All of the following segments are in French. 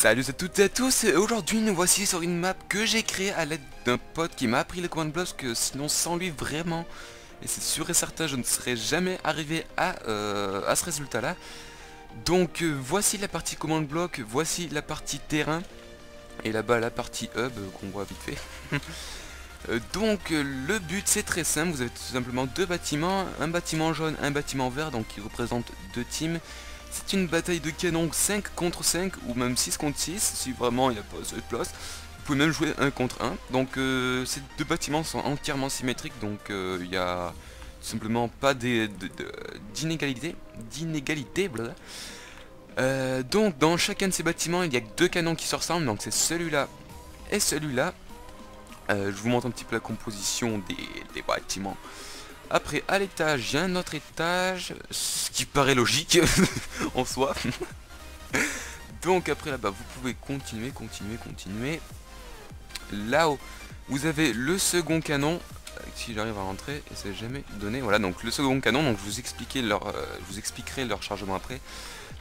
Salut à toutes et à tous, et aujourd'hui nous voici sur une map que j'ai créée à l'aide d'un pote qui m'a appris les command blocks, que sinon sans lui vraiment, et c'est sûr et certain, je ne serais jamais arrivé à ce résultat là. Donc voici la partie command block, voici la partie terrain, et là-bas la partie hub qu'on voit vite fait. Le but c'est très simple, vous avez tout simplement deux bâtiments, un bâtiment jaune, un bâtiment vert, donc qui représentent deux teams. C'est une bataille de canon 5 contre 5 ou même 6 contre 6 si vraiment il n'y a pas assez de place. Vous pouvez même jouer 1 contre 1. Donc ces deux bâtiments sont entièrement symétriques, donc il n'y a tout simplement pas d'inégalité. Donc dans chacun de ces bâtiments il y a que deux canons qui se ressemblent, donc c'est celui-là et celui-là. Je vous montre un petit peu la composition des bâtiments. Après, à l'étage, il y a un autre étage, ce qui paraît logique en soi. Donc après là-bas, vous pouvez continuer. Là-haut, vous avez le second canon. Si j'arrive à rentrer, et c'est jamais donné. Voilà, donc le second canon, donc je vous expliquerai leur chargement après.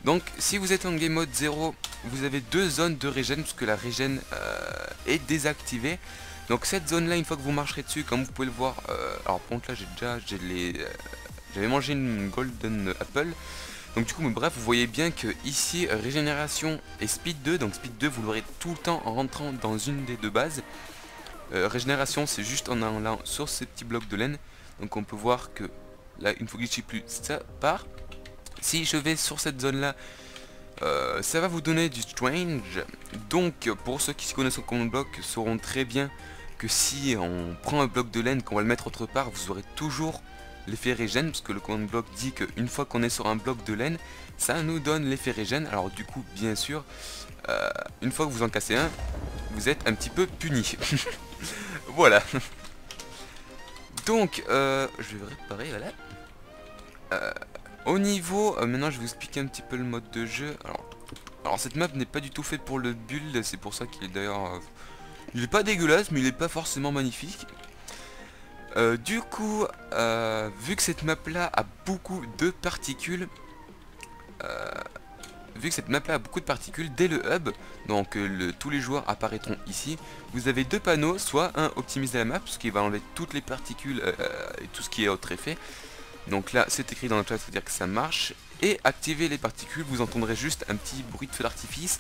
Donc si vous êtes en game mode 0, vous avez deux zones de régène, puisque la régène est désactivée. Donc cette zone là, une fois que vous marcherez dessus, comme vous pouvez le voir, alors par contre là j'avais mangé une golden apple. Donc du coup, mais bref, vous voyez bien que ici régénération et speed 2, donc speed 2 vous l'aurez tout le temps en rentrant dans une des deux bases. Régénération c'est juste en allant sur ces petits blocs de laine. Donc on peut voir que là, une fois que je suis plus, ça part. Si je vais sur cette zone là, ça va vous donner du strange. Donc pour ceux qui se connaissent en command block sauront très bien que si on prend un bloc de laine, qu'on va le mettre autre part, vous aurez toujours l'effet régène, parce que le command block dit qu'une fois qu'on est sur un bloc de laine, ça nous donne l'effet régène. Alors du coup, bien sûr, une fois que vous en cassez un, vous êtes un petit peu puni. Voilà. Donc je vais réparer, voilà. Au niveau, maintenant je vais vous expliquer un petit peu le mode de jeu. Alors cette map n'est pas du tout faite pour le build, c'est pour ça qu'il est d'ailleurs... il est pas dégueulasse, mais il est pas forcément magnifique. Du coup, vu que cette map là a beaucoup de particules, dès le hub, donc tous les joueurs apparaîtront ici. Vous avez deux panneaux, soit un optimise la map, ce qui va enlever toutes les particules et tout ce qui est autre effet. Donc là c'est écrit dans le chat, c'est-à-dire que ça marche. Et activer les particules, vous entendrez juste un petit bruit de feu d'artifice.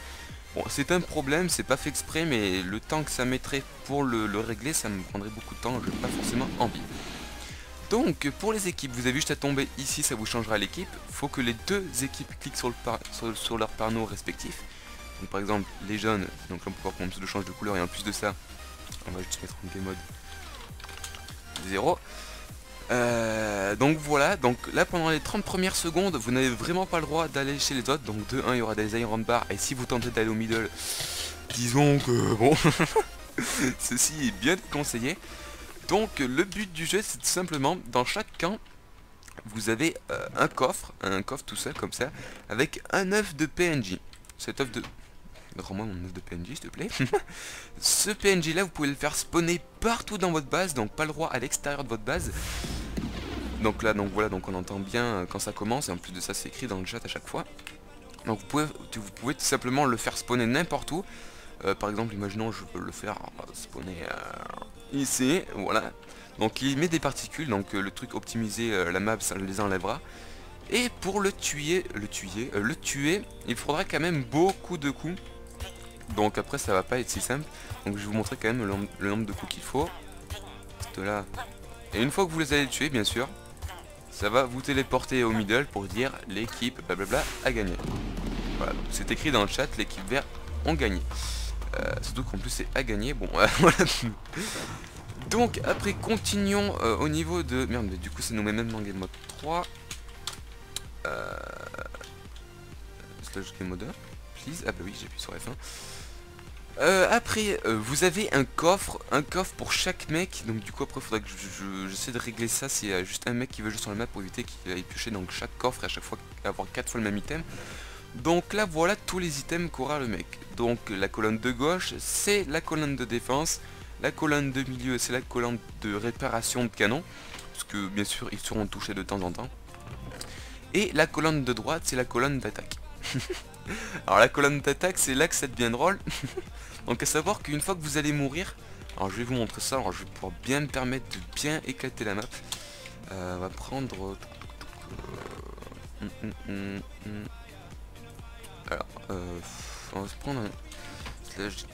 Bon, c'est un problème, c'est pas fait exprès, mais le temps que ça mettrait pour le régler, ça me prendrait beaucoup de temps, je n'ai pas forcément envie. Donc pour les équipes, vous avez juste à tomber ici, ça vous changera l'équipe. Il faut que les deux équipes cliquent sur leur panneau respectif. Donc par exemple les jaunes, donc là on peut voir qu'on pseudo change de couleur, et en plus de ça, on va juste mettre en game mode 0. Donc voilà, donc là pendant les 30 premières secondes vous n'avez vraiment pas le droit d'aller chez les autres. Donc de 1 il y aura des iron bars, et si vous tentez d'aller au middle, disons que bon ceci est bien conseillé. Donc le but du jeu c'est tout simplement, dans chaque camp vous avez un coffre tout seul comme ça, avec un œuf de PNJ. Cet œuf de... rends-moi mon œuf de PNJ s'il te plaît. Ce PNJ là vous pouvez le faire spawner partout dans votre base, donc pas le droit à l'extérieur de votre base. Donc là, donc voilà, donc on entend bien quand ça commence, et en plus de ça c'est écrit dans le chat à chaque fois. Donc vous pouvez tout simplement le faire spawner n'importe où. Par exemple, imaginons je veux le faire spawner ici, voilà. Donc il met des particules, donc le truc optimisé, la map ça les enlèvera. Et pour le tuer, il faudra quand même beaucoup de coups. Donc après ça va pas être si simple. Donc je vais vous montrer quand même le nombre de coups qu'il faut. Là. Et une fois que vous les allez tuer, bien sûr, ça va vous téléporter au middle pour dire l'équipe blablabla a gagné. Voilà, c'est écrit dans le chat, l'équipe vert ont gagné. Surtout qu'en plus c'est a gagné, bon voilà. Donc après continuons au niveau de... Merde, mais du coup ça nous met même dans game mode 3. Slash game mode 1, please. Ah bah oui, j'ai appuyé sur F1. Après vous avez un coffre pour chaque mec. Donc du coup après il faudrait que j'essaie de régler ça. C'est juste un mec qui veut jouer sur la map pour éviter qu'il aille piocher dans chaque coffre et à chaque fois avoir 4 fois le même item. Donc là voilà tous les items qu'aura le mec. Donc la colonne de gauche c'est la colonne de défense, la colonne de milieu c'est la colonne de réparation de canon, parce que bien sûr ils seront touchés de temps en temps, et la colonne de droite c'est la colonne d'attaque. Alors la colonne d'attaque, c'est là que ça devient drôle. Donc à savoir qu'une fois que vous allez mourir, alors je vais vous montrer ça, alors je vais pouvoir bien me permettre de bien éclater la map. On va prendre... Alors, on va se prendre un slash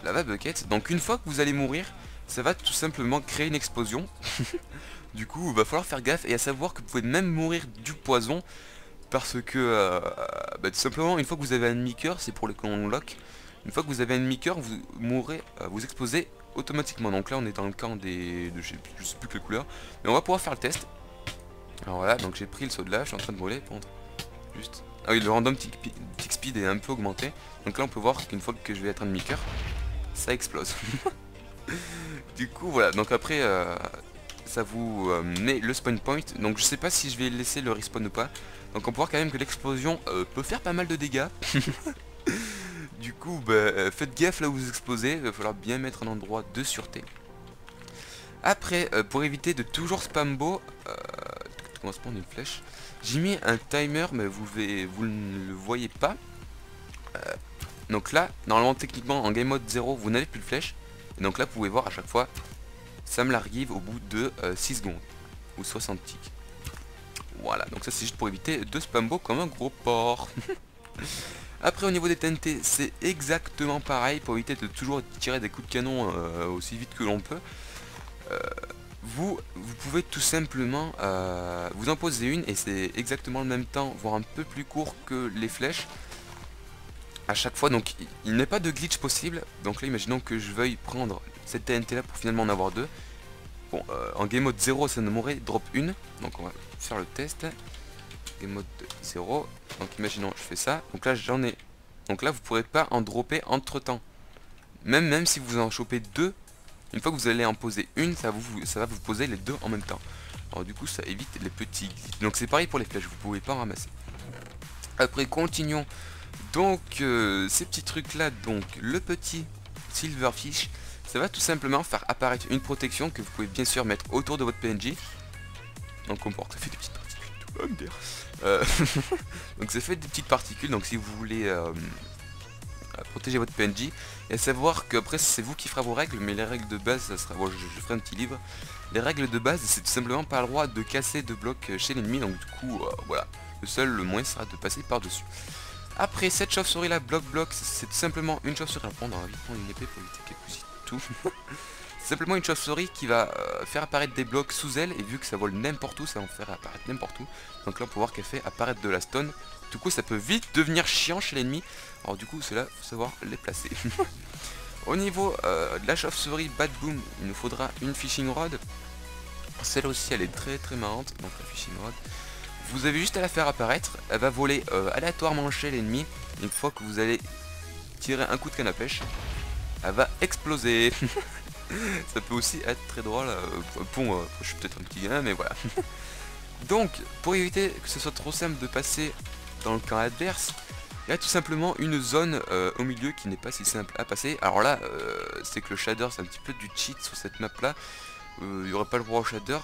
lava bucket. Donc une fois que vous allez mourir, ça va tout simplement créer une explosion. Du coup, il va falloir faire gaffe et à savoir que vous pouvez même mourir du poison. Parce que tout simplement une fois que vous avez un ennemi cœur, c'est pour les qu'on lock. Une fois que vous avez un ennemi cœur, vous mourrez, vous explosez automatiquement. Donc là on est dans le camp des. Je sais plus quelle couleur. Mais on va pouvoir faire le test. Alors voilà, donc j'ai pris le saut de lave, je suis en train de brûler pour juste. Ah oui, le random tick speed est un peu augmenté. Donc là on peut voir qu'une fois que je vais être un ennemi cœur, ça explose. Du coup voilà, donc après ça vous met le spawn point. Donc je sais pas si je vais laisser le respawn ou pas. Donc on peut voir quand même que l'explosion peut faire pas mal de dégâts. Du coup faites gaffe là où vous explosez, il va falloir bien mettre un endroit de sûreté. Après pour éviter de toujours spambo, comment se prendre une flèche, j'ai mis un timer mais vous ne le voyez pas. Donc là normalement techniquement en game mode 0 vous n'avez plus de flèche. Et donc là vous pouvez voir à chaque fois ça me l'arrive au bout de 6 secondes ou 60 ticks. Voilà, donc ça c'est juste pour éviter de spambo comme un gros porc. Après au niveau des TNT c'est exactement pareil pour éviter de toujours tirer des coups de canon aussi vite que l'on peut. Vous pouvez tout simplement vous en poser une et c'est exactement le même temps, voire un peu plus court que les flèches. À chaque fois, donc il n'est pas de glitch possible. Donc là imaginons que je veuille prendre cette TNT là pour finalement en avoir deux. Bon, en game mode 0 ça ne m'aurait drop une. Donc on va faire le test. Game mode 0. Donc imaginons je fais ça. Donc là j'en ai. Donc là vous pourrez pas en dropper entre temps. Même si vous en chopez deux, une fois que vous allez en poser une, ça va vous poser les deux en même temps. Alors du coup ça évite les petits glitches. Donc c'est pareil pour les flèches, vous pouvez pas en ramasser. Après continuons. Donc ces petits trucs là, donc le petit silverfish, ça va tout simplement faire apparaître une protection que vous pouvez bien sûr mettre autour de votre PNJ. Donc on peut voir que ça fait des petites particules. Donc ça fait des petites particules, donc si vous voulez protéger votre PNJ, et à savoir qu'après c'est vous qui ferez vos règles, mais les règles de base, ça sera, bon, je ferai un petit livre. Les règles de base, c'est tout simplement pas le droit de casser de blocs chez l'ennemi, donc du coup voilà, le moyen sera de passer par dessus. Après cette chauve-souris là, bloc, c'est tout simplement une chauve-souris. Alors on va vite prendre une épée pour éviter qu'elle cousine tout. C'est simplement une chauve-souris qui va faire apparaître des blocs sous elle, et vu que ça vole n'importe où, ça va en faire apparaître n'importe où. Donc là on peut voir qu'elle fait apparaître de la stone. Du coup ça peut vite devenir chiant chez l'ennemi. Alors du coup c'est là, faut savoir les placer. Au niveau de la chauve-souris Bad Boom, il nous faudra une fishing rod. Celle aussi elle est très marrante, donc la fishing rod. Vous avez juste à la faire apparaître, elle va voler aléatoirement chez l'ennemi. Une fois que vous allez tirer un coup de canne à pêche, elle va exploser. Ça peut aussi être très drôle. Bon, je suis peut-être un petit gamin, mais voilà. Donc, pour éviter que ce soit trop simple de passer dans le camp adverse, il y a tout simplement une zone au milieu qui n'est pas si simple à passer. Alors là, c'est que le shader, c'est un petit peu du cheat sur cette map là. Il n'y aurait pas le droit au shader,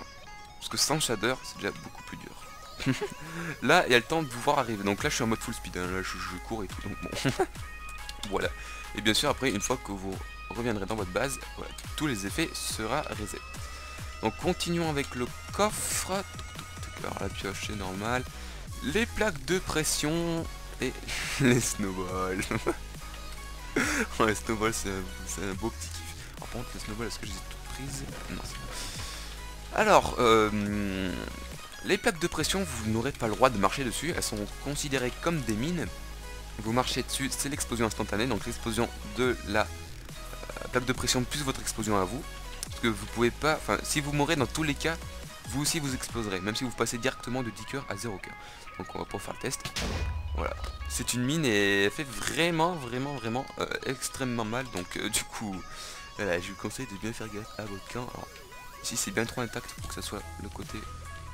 parce que sans shader, c'est déjà beaucoup plus dur. Là il y a le temps de vous voir arriver, donc là je suis en mode full speed, hein. Là je cours et tout, donc bon. Voilà, et bien sûr après une fois que vous reviendrez dans votre base, voilà, tous les effets sera reset. Donc continuons avec le coffre. Alors la pioche c'est normal, les plaques de pression et les snowballs. Oh, les snowballs c'est un beau petit kiff. Alors par contre les snowballs, est-ce que je les ai toutes prises? Non, c'est bon. Alors les plaques de pression, vous n'aurez pas le droit de marcher dessus, elles sont considérées comme des mines. Vous marchez dessus, c'est l'explosion instantanée, donc l'explosion de la plaque de pression plus votre explosion à vous. Parce que vous pouvez pas, enfin si vous mourrez dans tous les cas, vous aussi vous exploserez, même si vous passez directement de 10 cœurs à 0 cœur. Donc on va pouvoir faire le test. Voilà, c'est une mine et elle fait vraiment extrêmement mal, donc du coup, voilà, je vous conseille de bien faire gaffe à votre camp. Alors, ici c'est bien trop intact pour que ça soit le côté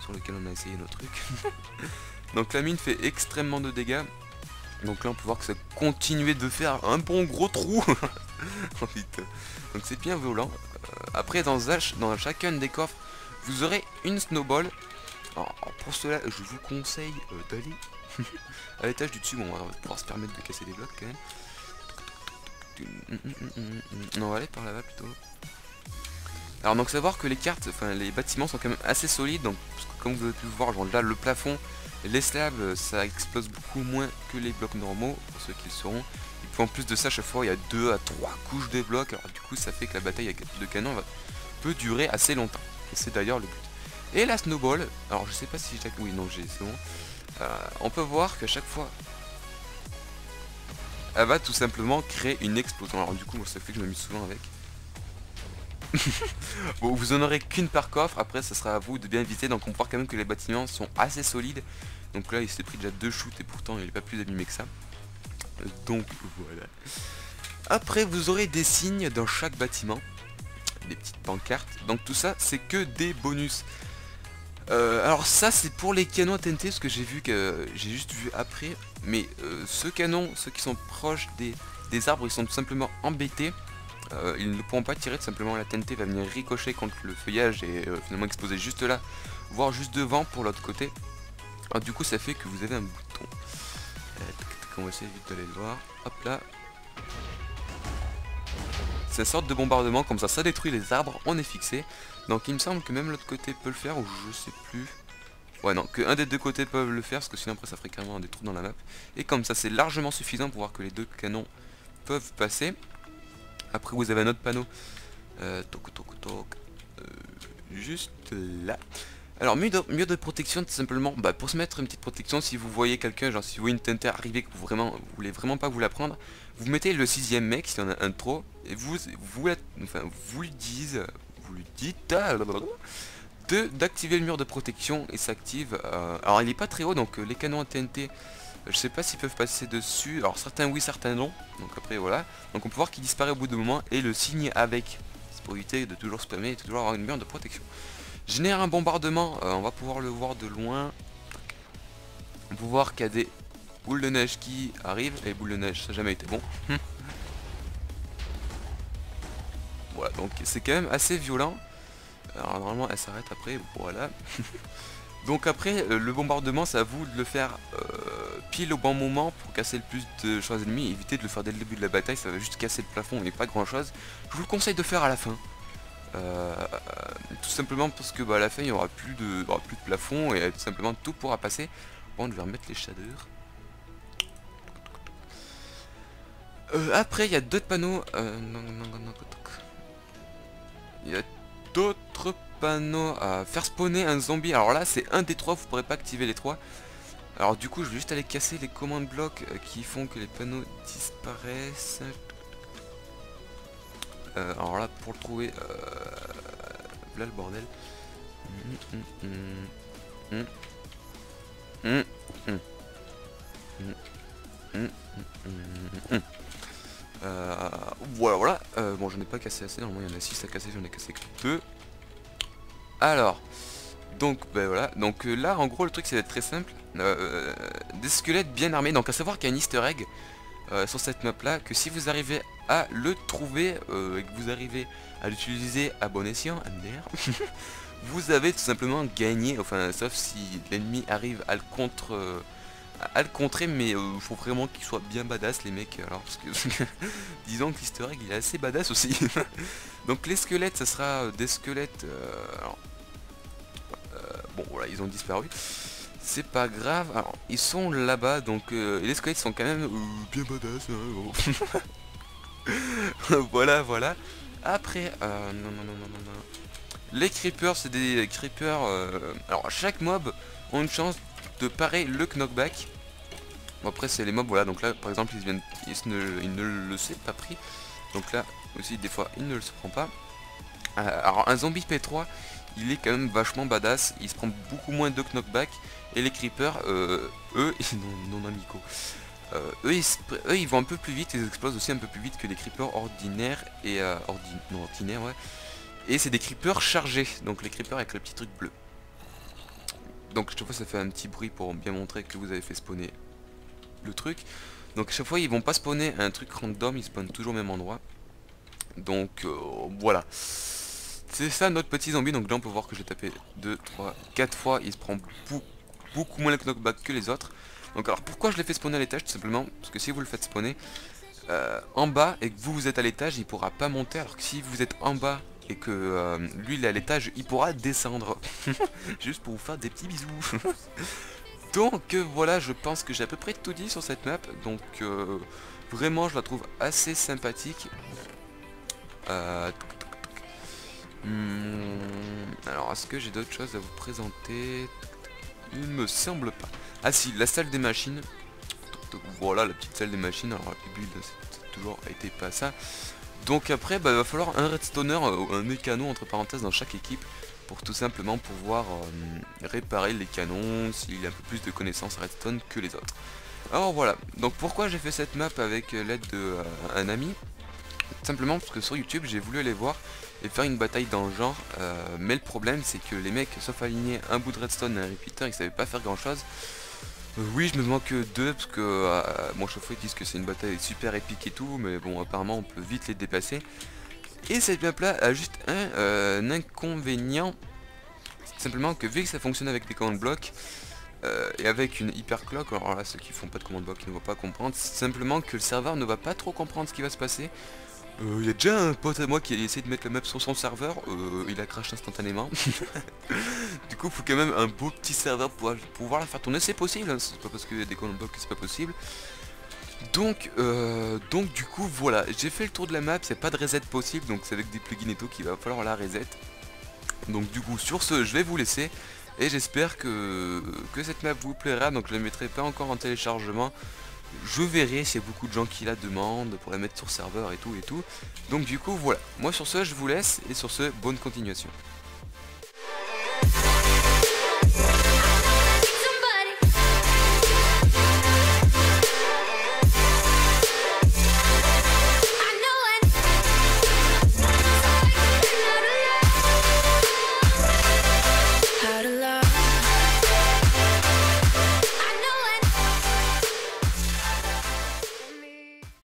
sur lequel on a essayé nos trucs. Donc la mine fait extrêmement de dégâts. Donc là on peut voir que ça continue de faire un bon gros trou. Oh, putain. Donc c'est bien violent. Après dans chacun des coffres vous aurez une snowball. Alors, pour cela, je vous conseille d'aller à l'étage du dessus. Bon, on va pouvoir se permettre de casser des blocs quand même. Non, on va aller par là-bas plutôt. Alors donc savoir que les cartes, enfin les bâtiments sont quand même assez solides, donc parce que comme vous avez pu le voir, genre là le plafond, les slabs, ça explose beaucoup moins que les blocs normaux, pour ceux qui le sauront. Et puis en plus de ça, chaque fois il y a 2 à 3 couches de blocs, alors du coup ça fait que la bataille de canon peut durer assez longtemps. Et c'est d'ailleurs le but. Et la snowball, alors je sais pas si j'ai... Oui non j'ai, c'est bon. On peut voir qu'à chaque fois, elle va tout simplement créer une explosion. Alors du coup moi, ça fait que je m'amuse souvent avec. Bon, vous en aurez qu'une par coffre, après ça sera à vous de bien viser, donc on peut voir quand même que les bâtiments sont assez solides. Donc là il s'est pris déjà 2 shoots et pourtant il n'est pas plus abîmé que ça. Donc voilà. Après vous aurez des signes dans chaque bâtiment, des petites pancartes, donc tout ça c'est que des bonus. Alors ça c'est pour les canons à TNT, parce que j'ai vu que j'ai juste vu après, mais ce canon, ceux qui sont proches des arbres, ils sont tout simplement embêtés. Ils ne pourront pas tirer, tout simplement la TNT va venir ricocher contre le feuillage et finalement exploser juste là, voire juste devant pour l'autre côté. Alors du coup ça fait que vous avez un bouton. On va essayer vite d'aller le voir. Hop là. C'est une sorte de bombardement, comme ça détruit les arbres, on est fixé. Donc il me semble que même l'autre côté peut le faire, ou je sais plus. Ouais non, que un des deux côtés peuvent le faire, parce que sinon après ça ferait carrément des trous dans la map. Et comme ça c'est largement suffisant pour voir que les deux canons peuvent passer. Après vous avez un autre panneau, juste là. Alors mieux de protection tout simplement, pour se mettre une petite protection, si vous voyez quelqu'un, genre si vous voyez une TNT arriver que vous voulez vraiment pas vous la prendre, vous mettez le 6ème mec s'il y en a un de trop, et vous lui dites d'activer le mur de protection et s'active. Alors il est pas très haut, donc les canons à TNT, je sais pas s'ils peuvent passer dessus, alors certains oui, certains non, donc après voilà. Donc on peut voir qu'il disparaît au bout d'un moment et le signe avec, c'est pour éviter de toujours spammer et de toujours avoir une mur de protection. Génère un bombardement, on va pouvoir le voir de loin. On peut voir qu'il y a des boules de neige qui arrivent, et les boules de neige ça n'a jamais été bon. Voilà, donc c'est quand même assez violent. Alors normalement elle s'arrête après, voilà. Donc après le bombardement c'est à vous de le faire pile au bon moment pour casser le plus de choses ennemies. Évitez de le faire dès le début de la bataille, ça va juste casser le plafond et pas grand chose. Je vous le conseille de faire à la fin. Tout simplement parce que à la fin il n'y aura plus de plafond et tout simplement tout pourra passer. Bon, je vais remettre les shaders. Après il y a d'autres panneaux. Il y a d'autres panneaux à faire spawner un zombie. Alors là c'est un des trois, vous pourrez pas activer les trois. Alors du coup je vais juste aller casser les commandes blocs qui font que les panneaux disparaissent. Alors là pour le trouver, là le bordel. Voilà. Bon j'en ai pas cassé assez, normalement il y en a 6 à casser, j'en ai cassé que 2. Alors donc voilà, donc là en gros le truc c'est d'être très simple. Des squelettes bien armés, donc à savoir qu'il y a un easter egg sur cette map là, que si vous arrivez à le trouver et que vous arrivez à l'utiliser à bon escient, MDR, vous avez tout simplement gagné, enfin sauf si l'ennemi arrive à le contrer, mais il faut vraiment qu'il soit bien badass les mecs, alors parce que disons que l'easter egg il est assez badass aussi. Donc les squelettes ça sera des squelettes, bon voilà ils ont disparu. C'est pas grave, alors ils sont là-bas, donc les squelettes sont quand même bien badass, hein, bon. Voilà. Après, non. Les creepers, c'est des creepers, alors chaque mob ont une chance de parer le knockback. Bon après c'est les mobs, voilà, donc là par exemple il ne le s'est pas pris. Donc là aussi des fois il ne le se prend pas. Alors un zombie P3 il est quand même vachement badass, il se prend beaucoup moins de knockback. Et les creepers, eux, non amicaux, eux ils vont un peu plus vite, ils explosent aussi un peu plus vite que les creepers ordinaires et ordinaires ouais. Et c'est des creepers chargés, donc les creepers avec le petit truc bleu. Donc chaque fois ça fait un petit bruit pour bien montrer que vous avez fait spawner le truc. Donc à chaque fois ils vont pas spawner un truc random, ils spawnent toujours au même endroit. Donc voilà. c'est ça notre petit zombie. Donc là on peut voir que j'ai tapé 2, 3, 4 fois. Il se prend beaucoup moins le knockback que les autres. Donc alors pourquoi je l'ai fait spawner à l'étage? Tout simplement parce que si vous le faites spawner en bas et que vous êtes à l'étage, il pourra pas monter. Alors que si vous êtes en bas et que lui il est à l'étage, il pourra descendre. Juste pour vous faire des petits bisous. Donc voilà, je pense que j'ai à peu près tout dit sur cette map. Donc vraiment je la trouve assez sympathique. Alors est-ce que j'ai d'autres choses à vous présenter? Il me semble pas. Ah si, la salle des machines. Voilà la petite salle des machines. Alors les builds c'est toujours été pas ça. Donc après il va falloir un redstoner, un mécano entre parenthèses dans chaque équipe. Pour tout simplement pouvoir réparer les canons s'il a un peu plus de connaissances redstone que les autres. Alors voilà, donc pourquoi j'ai fait cette map avec l'aide d'un ami? Tout simplement parce que sur YouTube j'ai voulu aller voir et faire une bataille dans le genre, mais le problème c'est que les mecs, sauf aligner un bout de redstone et un repeater, ils savaient pas faire grand chose. Oui, je me demande que deux, parce que moi chaque fois ils disent que c'est une bataille super épique et tout, mais bon apparemment on peut vite les dépasser. Et cette map là a juste un inconvénient, simplement que vu que ça fonctionne avec des command blocks et avec une hyper clock, alors là ceux qui font pas de command block ne vont pas comprendre, simplement que le serveur ne va pas trop comprendre ce qui va se passer. Il y a déjà un pote à moi qui a essayé de mettre la map sur son serveur, il a crash instantanément. Du coup faut quand même un beau petit serveur pour pouvoir la faire tourner, c'est possible, hein, c'est pas parce qu'il y a des command blocks que c'est pas possible. Donc du coup voilà, j'ai fait le tour de la map, c'est pas de reset possible, donc c'est avec des plugins et tout qu'il va falloir la reset. Donc du coup sur ce je vais vous laisser et j'espère que cette map vous plaira. Donc je la mettrai pas encore en téléchargement, je verrai s'il y a beaucoup de gens qui la demandent pour la mettre sur serveur et tout. Donc du coup voilà, moi sur ce je vous laisse et sur ce bonne continuation.